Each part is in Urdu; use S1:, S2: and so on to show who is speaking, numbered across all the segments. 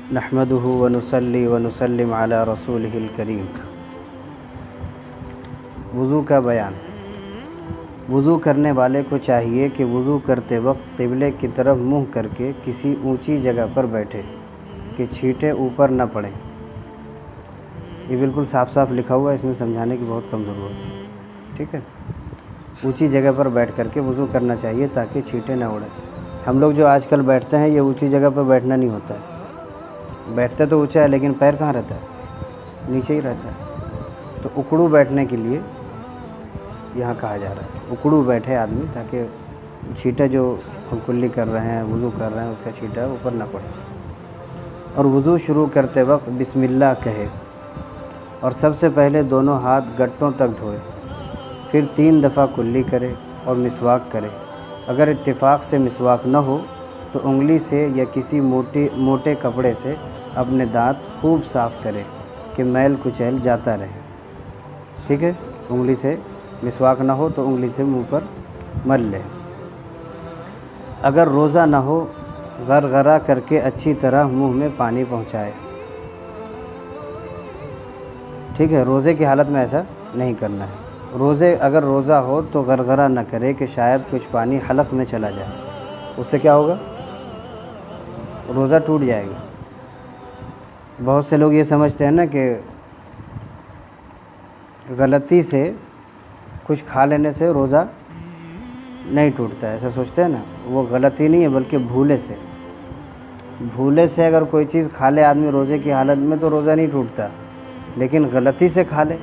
S1: نحمدہ ونصلی ونسلم علی رسولہ الکریم۔ وضو کا بیان۔ وضو کرنے والے کو چاہیے کہ وضو کرتے وقت قبلے کی طرف منہ کر کے کسی اونچی جگہ پر بیٹھے کہ چھینٹیں اوپر نہ پڑیں۔ یہ بالکل صاف صاف لکھا ہوا ہے، اس میں سمجھانے کی بہت کم ضرورت ہے، ٹھیک ہے۔ اونچی جگہ پر بیٹھ کر کے وضو کرنا چاہیے تاکہ چھینٹیں نہ اڑیں۔ ہم لوگ جو آج کل بیٹھتے ہیں، یہ اونچی جگہ پر بیٹھنا نہیں ہوتا ہے۔ بیٹھتے تو اونچا ہے لیکن پیر کہاں رہتا ہے؟ نیچے ہی رہتا ہے۔ تو اکڑو بیٹھنے کے لیے یہاں کہا جا رہا ہے، اکڑو بیٹھے آدمی تاکہ چھینٹا جو ہم کلی کر رہے ہیں، وضو کر رہے ہیں، اس کا چھینٹا اوپر نہ پڑے۔ اور وضو شروع کرتے وقت بسم اللہ کہے اور سب سے پہلے دونوں ہاتھ گٹوں تک دھوئے، پھر 3 دفعہ کلی کرے اور مسواک کرے۔ اگر اتفاق سے مسواک نہ ہو تو انگلی سے یا کسی موٹے کپڑے سے اپنے دانت خوب صاف کرے کہ میل کچیل جاتا رہے، ٹھیک ہے۔ انگلی سے مسواک نہ ہو تو انگلی سے منہ پر مل لے۔ اگر روزہ نہ ہو، غرغرہ کر کے اچھی طرح منہ میں پانی پہنچائے، ٹھیک ہے۔ روزے کی حالت میں ایسا نہیں کرنا ہے۔ اگر روزہ ہو تو غرغرہ نہ کرے کہ شاید کچھ پانی حلق میں چلا جائے، اس سے کیا ہوگا؟ روزہ ٹوٹ جائے گا۔ بہت سے لوگ یہ سمجھتے ہیں نا کہ غلطی سے کچھ کھا لینے سے روزہ نہیں ٹوٹتا ہے، ایسا سوچتے ہیں نا۔ وہ غلطی نہیں ہے بلکہ بھولے سے اگر کوئی چیز کھا لے آدمی روزے کی حالت میں تو روزہ نہیں ٹوٹتا، لیکن غلطی سے کھا لے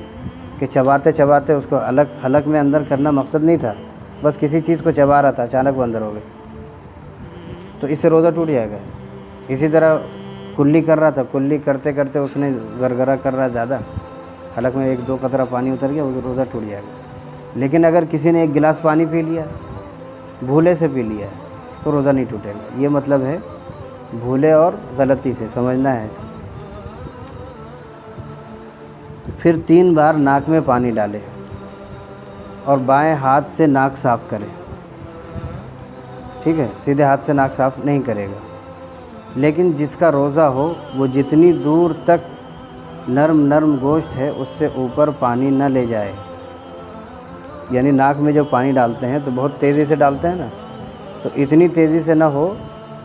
S1: کہ چباتے چباتے اس کو حلق میں اندر کرنا مقصد نہیں تھا، بس کسی چیز کو چبا رہا تھا، اچانک وہ اندر ہو گئی، تو اس سے روزہ ٹوٹ جائے گا۔ اسی طرح کلی کر رہا تھا، کلی کرتے کرتے اس نے گرگرہ کر رہا زیادہ، حلق میں 1-2 قطرہ پانی اتر گیا، وہ روزہ ٹوٹ جائے گا۔ لیکن اگر کسی نے 1 گلاس پانی پی لیا، بھولے سے پی لیا تو روزہ نہیں ٹوٹے گا۔ یہ مطلب ہے بھولے اور غلطی سے، سمجھنا ہے اس کو۔ پھر 3 بار ناک میں پانی ڈالے اور بائیں ہاتھ سے ناک صاف کرے، ٹھیک ہے۔ سیدھے ہاتھ سے ناک صاف نہیں کرے گا، لیکن جس کا روزہ ہو وہ جتنی دور تک نرم گوشت ہے اس سے اوپر پانی نہ لے جائے۔ یعنی ناک میں جو پانی ڈالتے ہیں تو بہت تیزی سے ڈالتے ہیں نا، تو اتنی تیزی سے نہ ہو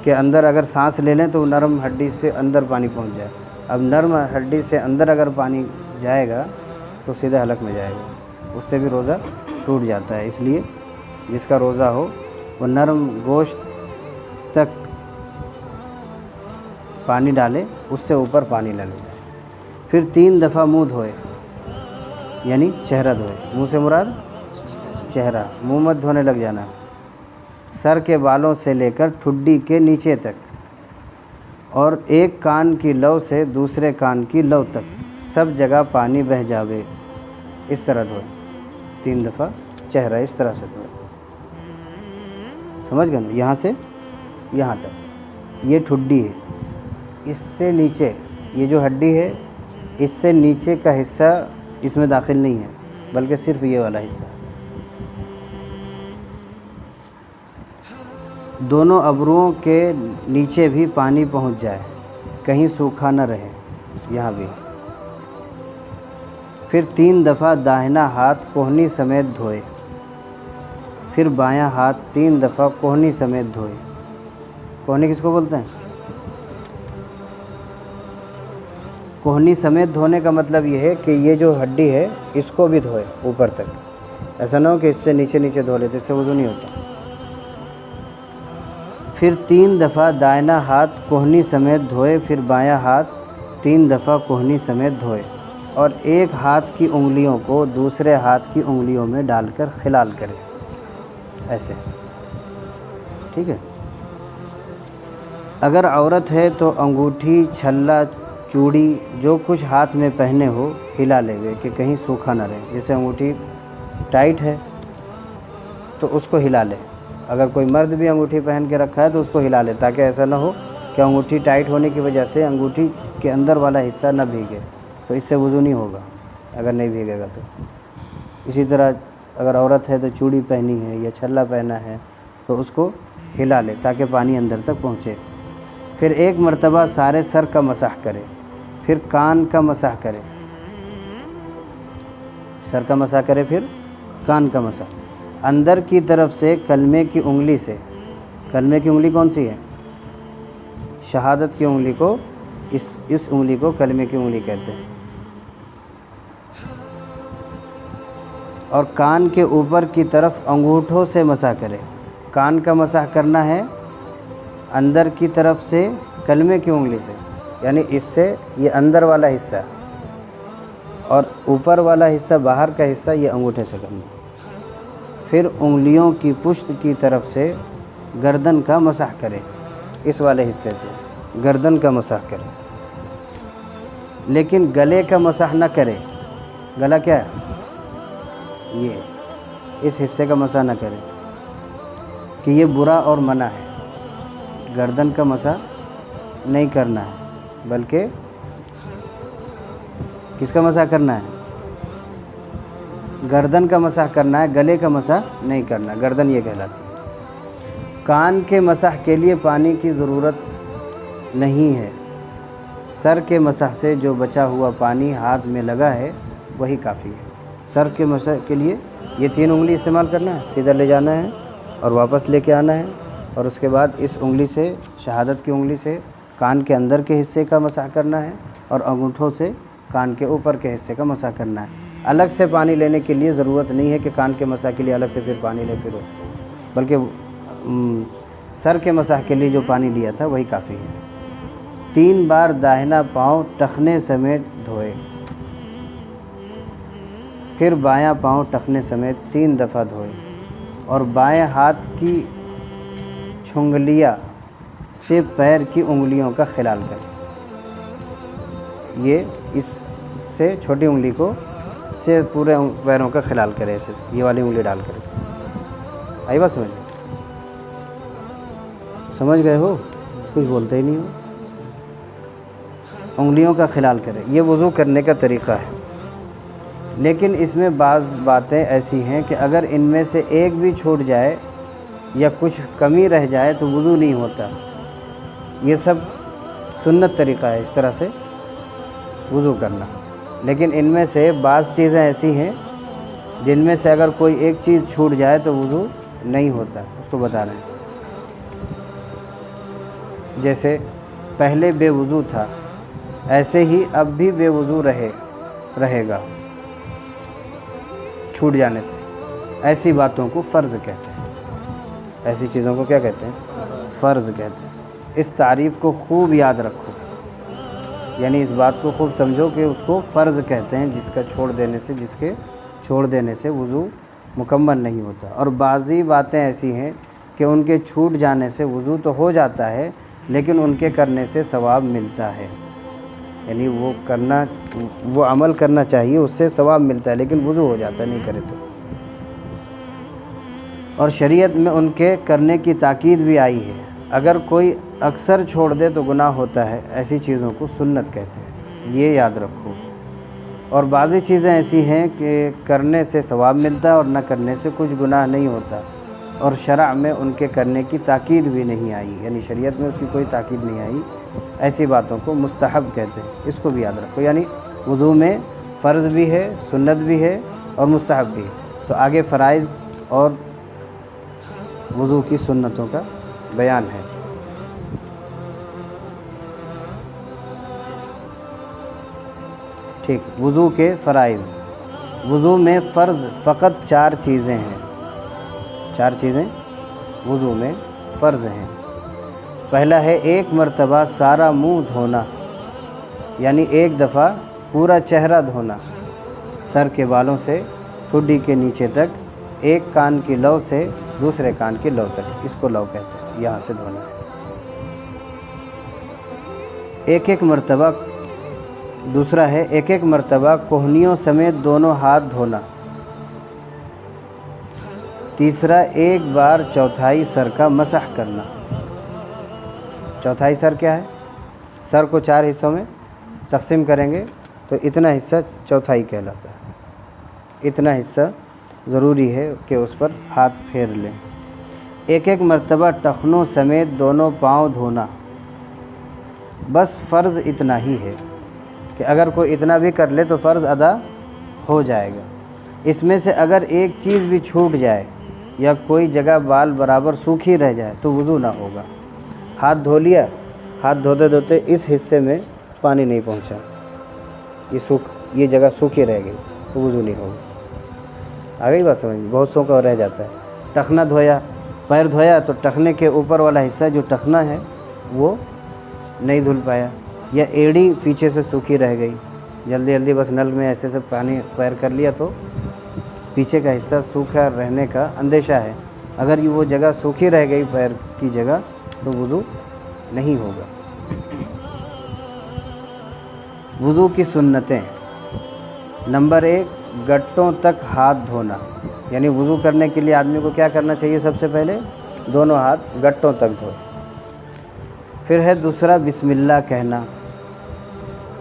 S1: کہ اندر اگر سانس لے لیں تو نرم ہڈی سے اندر پانی پہنچ جائے۔ اب نرم ہڈی سے اندر اگر پانی جائے گا تو سیدھے حلق میں جائے گا، اس سے بھی روزہ ٹوٹ جاتا ہے۔ اس لیے جس کا روزہ ہو وہ نرم گوشت تک پانی ڈالے، اس سے اوپر پانی نہ لے جائے۔ پھر 3 دفعہ منہ دھوئے، یعنی چہرہ دھوئے۔ منہ سے مراد چہرہ، منہ مت دھونے لگ جانا۔ سر کے بالوں سے لے کر ٹھڈی کے نیچے تک، اور ایک کان کی لو سے دوسرے کان کی لو تک سب جگہ پانی بہہ جاوے، اس طرح دھوئے۔ 3 دفعہ چہرہ اس طرح سے دھوئے، سمجھ گئے نا؟ یہاں سے یہاں تک یہ ٹھڈی ہے، اس سے نیچے یہ جو ہڈی ہے، اس سے نیچے کا حصہ اس میں داخل نہیں ہے بلکہ صرف یہ والا حصہ۔ دونوں ابروؤں کے نیچے بھی پانی پہنچ جائے، کہیں سوکھا نہ رہے، یہاں بھی۔ پھر 3 دفعہ داہنا ہاتھ کوہنی سمیت دھوئے، پھر بایاں ہاتھ 3 دفعہ کوہنی سمیت دھوئے۔ کوہنی کس کو بولتے ہیں؟ کوہنی سمیت دھونے کا مطلب یہ ہے کہ یہ جو ہڈی ہے اس کو بھی دھوئے اوپر تک، ایسا نہ ہو کہ اس سے نیچے دھو لیتے، اس سے وضو نہیں ہوتا۔ پھر 3 دفعہ دائنا ہاتھ کوہنی سمیت دھوئے، پھر بایاں ہاتھ 3 دفعہ کوہنی سمیت دھوئے، اور ایک ہاتھ کی انگلیوں کو دوسرے ہاتھ کی انگلیوں میں ڈال کر خلال کرے، ایسے، ٹھیک ہے۔ اگر عورت ہے تو انگوٹھی، چھلا، چوڑی جو کچھ ہاتھ میں پہنے ہو ہلا لے گے کہ کہیں سوکھا نہ رہے۔ جیسے انگوٹھی ٹائٹ ہے تو اس کو ہلا لے، اگر کوئی مرد بھی انگوٹھی پہن کے رکھا ہے تو اس کو ہلا لے، تاکہ ایسا نہ ہو کہ انگوٹھی ٹائٹ ہونے کی وجہ سے انگوٹھی کے اندر والا حصہ نہ بھیگے، تو اس سے وضو نہیں ہوگا اگر نہیں بھیگے گا تو۔ اسی طرح اگر عورت ہے تو چوڑی پہنی ہے یا چھلا پہنا ہے تو اس کو ہلا لے تاکہ پانی اندر تک پہنچے۔ پھر ایک مرتبہ سارے سر کا مسح کرے، پھر کان کا مسح کرے، سر کا مسح کرے پھر کان کا مسح، اندر کی طرف سے کلمے کی انگلی سے، کلمے کی انگلی کون سی ہے؟ شہادت کی انگلی کو، اس انگلی کو کلمے کی انگلی کہتے ہیں، اور کان کے اوپر کی طرف انگوٹھوں سے مسح کرے۔ کان کا مسح کرنا ہے اندر کی طرف سے کلمے کی انگلی سے، یعنی اس سے یہ اندر والا حصہ، اور اوپر والا حصہ باہر کا حصہ یہ انگوٹھے سے کرنا۔ پھر انگلیوں کی پشت کی طرف سے گردن کا مسح کرے، اس والے حصے سے گردن کا مسح کرے، لیکن گلے کا مسح نہ کرے۔ گلا کیا ہے؟ یہ اس حصے کا مسح نہ کرے کہ یہ برا اور منع ہے۔ گردن کا مسح نہیں کرنا ہے، بلکہ کس کا مسح کرنا ہے؟ گردن کا مسح کرنا ہے، گلے کا مسح نہیں کرنا، گردن یہ کہلاتی ہے۔ کان کے مسح کے لیے پانی کی ضرورت نہیں ہے، سر کے مسح سے جو بچا ہوا پانی ہاتھ میں لگا ہے وہی کافی ہے۔ سر کے مسح کے لیے یہ 3 انگلی استعمال کرنا ہے، سیدھا لے جانا ہے اور واپس لے کے آنا ہے، اور اس کے بعد اس انگلی سے، شہادت کی انگلی سے کان کے اندر کے حصے کا مسح کرنا ہے، اور انگوٹھوں سے کان کے اوپر کے حصے کا مسح کرنا ہے۔ الگ سے پانی لینے کے لیے ضرورت نہیں ہے کہ کان کے مسح کے لیے الگ سے پھر پانی لے پھر بلکہ سر کے مسح کے لیے جو پانی لیا تھا وہی کافی ہے۔ 3 بار داہنا پاؤں ٹخنے سمیت دھوئے، پھر بایاں پاؤں ٹخنے سمیت 3 دفعہ دھوئے، اور بائیں ہاتھ کی چھنگلیا سے پیر کی انگلیوں کا خلال کرے۔ یہ اس سے چھوٹی انگلی کو سے پورے پیروں کا خلال کرے، ایسے یہ والی انگلی ڈال کر۔ آئی بات سمجھ گئے ہو؟ کچھ بولتے ہی نہیں ہو۔ انگلیوں کا خلال کرے، یہ وضو کرنے کا طریقہ ہے، لیکن اس میں بعض باتیں ایسی ہیں کہ اگر ان میں سے ایک بھی چھوٹ جائے یا کچھ کمی رہ جائے تو وضو نہیں ہوتا۔ یہ سب سنت طریقہ ہے اس طرح سے وضو کرنا، لیکن ان میں سے بعض چیزیں ایسی ہیں جن میں سے اگر کوئی ایک چیز چھوٹ جائے تو وضو نہیں ہوتا، اس کو بتا رہے ہیں۔ جیسے پہلے بے وضو تھا، ایسے ہی اب بھی بے وضو رہے گا چھوٹ جانے سے۔ ایسی باتوں کو فرض کہتے ہیں، ایسی چیزوں کو کیا کہتے ہیں؟ فرض کہتے ہیں۔ اس تعریف کو خوب یاد رکھو، یعنی اس بات کو خوب سمجھو کہ اس کو فرض کہتے ہیں جس کے چھوڑ دینے سے وضو مکمل نہیں ہوتا۔ اور بعضی باتیں ایسی ہیں کہ ان کے چھوٹ جانے سے وضو تو ہو جاتا ہے، لیکن ان کے کرنے سے ثواب ملتا ہے، یعنی وہ عمل کرنا چاہیے، اس سے ثواب ملتا ہے، لیکن وضو ہو جاتا ہے نہیں کرے تو۔ اور شریعت میں ان کے کرنے کی تاکید بھی آئی ہے۔ اگر کوئی اکثر چھوڑ دے تو گناہ ہوتا ہے، ایسی چیزوں کو سنت کہتے ہیں، یہ یاد رکھو۔ اور بعضی چیزیں ایسی ہیں کہ کرنے سے ثواب ملتا ہے اور نہ کرنے سے کچھ گناہ نہیں ہوتا، اور شرع میں ان کے کرنے کی تاکید بھی نہیں آئی، یعنی شریعت میں اس کی کوئی تاکید نہیں آئی۔ ایسی باتوں کو مستحب کہتے ہیں، اس کو بھی یاد رکھو۔ یعنی وضو میں فرض بھی ہے، سنت بھی ہے اور مستحب بھی ہے۔ تو آگے فرائض اور وضو کی سنتوں کا بیان ہے۔ ٹھیک، وضو کے فرائض۔ وضو میں فرض فقط 4 چیزیں ہیں، 4 چیزیں وضو میں فرض ہیں۔ پہلا ہے 1 مرتبہ سارا منہ دھونا، یعنی 1 دفعہ پورا چہرہ دھونا، سر کے بالوں سے ٹھڈی کے نیچے تک، ایک کان کی لو سے دوسرے کان کی لو تک، اس کو لو کہتے ہیں، یہاں سے دھونا ہے۔ ایک مرتبہ، دوسرا ہے 1 مرتبہ کوہنیوں سمیت دونوں ہاتھ دھونا۔ تیسرا 1 بار چوتھائی سر کا مسح کرنا۔ چوتھائی سر کیا ہے؟ سر کو 4 حصوں میں تقسیم کریں گے تو اتنا حصہ چوتھائی کہلاتا ہے۔ اتنا حصہ ضروری ہے کہ اس پر ہاتھ پھیر لیں۔ 1 مرتبہ ٹخنوں سمیت دونوں پاؤں دھونا۔ بس فرض اتنا ہی ہے کہ اگر کوئی اتنا بھی کر لے تو فرض ادا ہو جائے گا۔ اس میں سے اگر ایک چیز بھی چھوٹ جائے یا کوئی جگہ بال برابر سوکھی رہ جائے تو وضو نہ ہوگا۔ ہاتھ دھو لیا، ہاتھ دھوتے دھوتے اس حصے میں پانی نہیں پہنچا، یہ جگہ سوکھی رہ گئی تو وضو نہیں ہوگا۔ آ گئی بات سمجھ؟ بہت سو کا رہ جاتا ہے۔ ٹخنا دھویا، پیر دھویا تو ٹخنے کے اوپر والا حصہ جو ٹخنا ہے وہ نہیں دھل پایا، یا ایڑی پیچھے سے سوکھی رہ گئی، جلدی جلدی بس نل میں ایسے سے پانی پیر کر لیا تو پیچھے کا حصہ سوکھا رہنے کا اندیشہ ہے۔ اگر یہ وہ جگہ سوکھی رہ گئی پیر کی جگہ تو وضو نہیں ہوگا۔ وضو کی سنتیں: نمبر 1، گٹوں تک ہاتھ دھونا، یعنی وضو کرنے کے لیے آدمی کو کیا کرنا چاہیے؟ سب سے پہلے دونوں ہاتھ گٹوں تک دھوئے۔ پھر ہے دوسرا بسم اللہ کہنا۔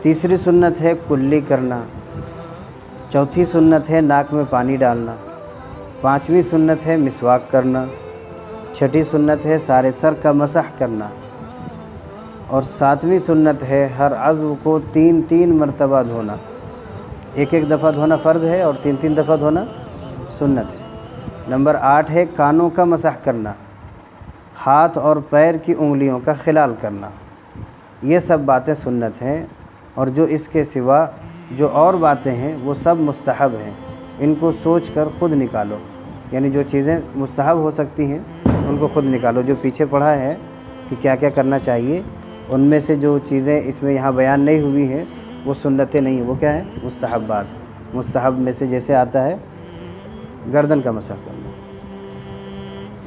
S1: تیسری سنت ہے کلی کرنا۔ چوتھی سنت ہے ناک میں پانی ڈالنا۔ پانچویں سنت ہے مسواک کرنا۔ چھٹی سنت ہے سارے سر کا مسح کرنا۔ اور ساتویں سنت ہے ہر عضو کو 3 مرتبہ دھونا۔ ایک دفعہ دھونا فرض ہے اور 3 دفعہ دھونا سنت ہے۔ نمبر 8 ہے کانوں کا مسح کرنا، ہاتھ اور پیر کی انگلیوں کا خلال کرنا۔ یہ سب باتیں سنت ہیں، اور جو اس کے سوا جو اور باتیں ہیں وہ سب مستحب ہیں۔ ان کو سوچ کر خود نکالو، یعنی جو چیزیں مستحب ہو سکتی ہیں ان کو خود نکالو۔ جو پیچھے پڑھا ہے کہ کیا کیا کرنا چاہیے، ان میں سے جو چیزیں اس میں یہاں بیان نہیں ہوئی ہیں وہ سنتیں نہیں ہیں، وہ کیا ہے؟ مستحبات۔ مستحب میں سے جیسے آتا ہے گردن کا مسح کرنا،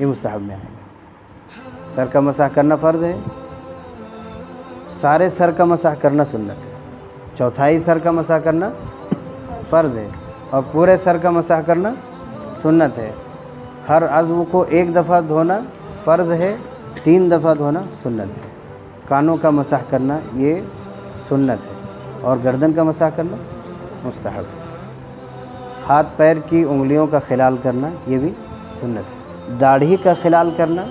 S1: یہ مستحب میں آئے گا۔ سر کا مسح کرنا فرض ہے، سارے سر کا مسح کرنا سنت ہے، چوتھائی سر کا مسح کرنا فرض ہے، اور پورے سر کا مسح کرنا سنت ہے۔ ہر عضو کو 1 دفعہ دھونا فرض ہے، 3 دفعہ دھونا سنت ہے۔ کانوں کا مسح کرنا یہ سنت ہے، اور گردن کا مسح کرنا مستحب ہے۔ ہاتھ پیر کی انگلیوں کا خلال کرنا یہ بھی سنت ہے۔ داڑھی کا خلال کرنا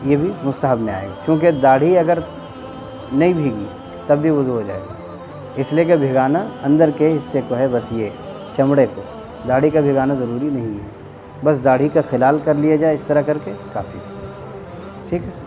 S1: یہ بھی مستحب میں آئے گا، چونکہ داڑھی اگر نہیں بھیگی تب بھی وضو ہو جائے گا، اس لیے کہ بھگانا اندر کے حصے کو ہے، بس یہ چمڑے کو، داڑھی کا بھگانا ضروری نہیں ہے، بس داڑھی کا خلال کر لیا جائے اس طرح کر کے کافی ہے۔ ٹھیک ہے۔